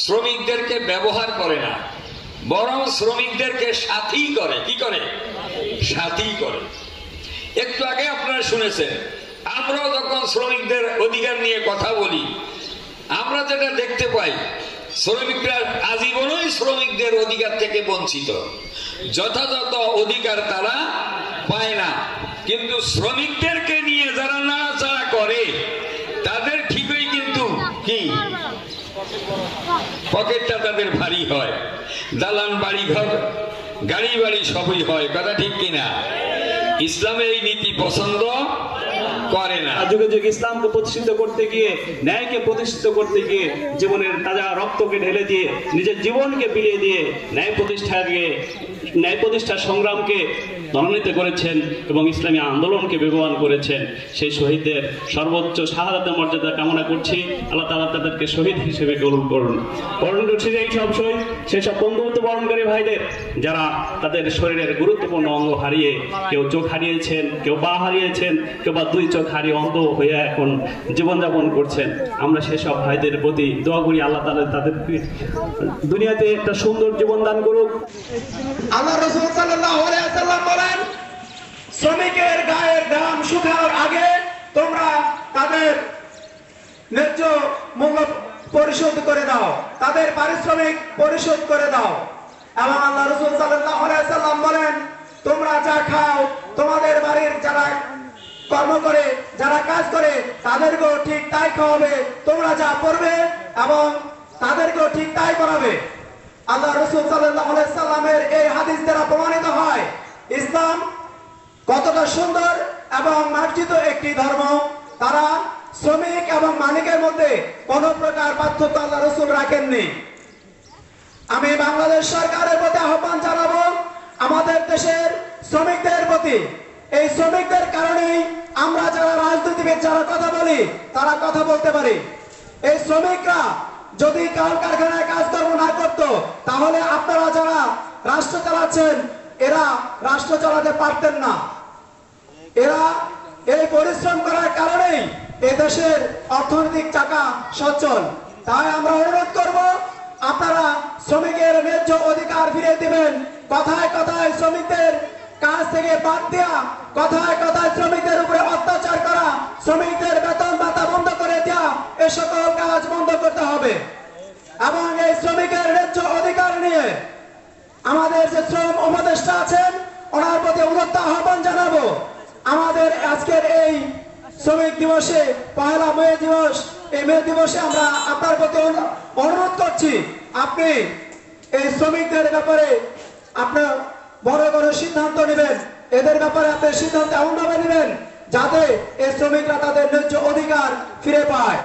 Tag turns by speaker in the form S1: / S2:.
S1: শ্রমিকদেরকে ব্যবহার করে না, বরং শ্রমিকদেরকে সাথী করে। কি করে? সাথী করে। একটু আগে আপনারা শুনেছেন, আমরাও যখন শ্রমিকদের অধিকার নিয়ে কথা বলি, আমরা যেটা দেখতে পাই, শ্রমিকরা আজীবনই শ্রমিকদের অধিকার থেকে বঞ্চিত, যথাযথ অধিকার তারা পায় না। কিন্তু শ্রমিকদেরকে নিয়ে যারা নাড়াচাড়া করে তাদের ঠিকই কিন্তু কি পকেটটা তাদের ভারী হয়, দালান বাড়ি ঘর গাড়ি বাড়ি সবই হয়। কথা ঠিক কিনা? ইসলামে এই নীতি পছন্দ করে না।
S2: যুগে যুগে ইসলামকে প্রতিষ্ঠিত করতে গিয়ে, ন্যায়কে প্রতিষ্ঠিত করতে গিয়ে জীবনের তাজা রক্তকে ঢেলে দিয়ে, নিজের জীবনকে বিলিয়ে দিয়ে ন্যায় প্রতিষ্ঠার সংগ্রামকে ত্বরান্বিত করেছেন এবং ইসলামী আন্দোলনকে বেগবান করেছেন। সেই শহীদদের সর্বোচ্চ শাহাদাতের মর্যাদা কামনা করছি। আল্লাহ তাআলা তাদেরকে শহীদ হিসেবে কবুল করুন। বরণ করছি এই সব শহীদ, সেসব বন্ধুত্ব বরণকারী ভাইদের যারা তাদের শরীরের গুরুত্বপূর্ণ অঙ্গ হারিয়ে, কেউ চোখ হারিয়েছেন, কেউ পা হারিয়েছেন, কেউ বা দুই চোখ হারিয়ে অন্ধ হয়ে এখন জীবনযাপন করছেন। আমরা সেসব ভাইদের প্রতি দোয়া করি, আল্লাহ তাআলা তাদেরকে দুনিয়াতে একটা সুন্দর জীবন দান করুক।
S3: আল্লাহ রাসূল সাল্লাল্লাহু আলাইহি ওয়াসাল্লাম বলেন, শ্রমিকের গায়ের ঘাম শুকানোর আগে তোমরা তাদের ন্যায্য মূল্য পরিশোধ করে দাও, তাদের পারিশ্রমিক পরিশোধ করে দাও। এবং আল্লাহ রাসূল সাল্লাল্লাহু আলাইহি ওয়াসাল্লাম বলেন, তোমরা যা খাও, তোমাদের বাড়ির যারা কর্ম করে, যারা কাজ করে, তাদেরকেও ঠিক তাই খাওয়াবে। তোমরা যা পড়বে এবং তাদেরকেও ঠিক তাই পড়াবে। আল্লাহ রাসূল সাল্লাল্লাহু আলাইহি ওয়াসাল্লামের এই হাদিস দ্বারা প্রমাণিত হয় ইসলাম কতটা সুন্দর এবং মার্জিত একটি ধর্ম। তারা শ্রমিক এবং মালিকের মধ্যে কোনো প্রকার পার্থক্য আল্লাহ রাসূল রাখেননি। আমি বাংলাদেশ সরকারের প্রতি আহ্বান জানাবো, আমাদের দেশের শ্রমিকদের প্রতি। এই শ্রমিকদের কারণেই আমরা যারা রাজনীতিবিদ যারা কথা বলি, তারা কথা বলতে পারি। এই শ্রমিকরা যদি কলকারখানায় কাজকর্ম না করত, তাহলে আপনারা যারা রাষ্ট্র চালাচ্ছেন, এরা রাষ্ট্র চালাতে পারতেন না। এরা এই পরিশ্রম করার কারণেই এই দেশের অর্থনৈতিক চাকা সচল। তাই আমরা অনুরোধ করব, আপনারা শ্রমিকের ন্যায্য অধিকার ফিরিয়ে দিবেন। কথায় কথায় শ্রমিকদের কাজ থেকে বাদ দেওয়া, কথায় কথায় শ্রমিকদের উপরে অত্যাচার করা, শ্রমিকদের বেতন ভাতা বন্ধ করে দেওয়া, এ সকল কাজ বন্ধ করতে হবে। এবং এই শ্রমিকের ন্যায্য অধিকার নিয়ে আমাদের যে শ্রম উপদেষ্টা আছেন, ওনার প্রতি উদাত্ত আহ্বান জানাবো। আমাদের আজকের এই শ্রমিক দিবসে, পহেলা মে দিবস, এই মে দিবসে আমরা আপনার প্রতি অনুরোধ করছি, আপনি এই শ্রমিকদের ব্যাপারে আপনার বড় বড় সিদ্ধান্ত নেবেন। এদের ব্যাপারে আপনি সিদ্ধান্ত এমনভাবে নেবেন যাতে এই শ্রমিকরা তাদের ন্যায্য অধিকার ফিরে পায়।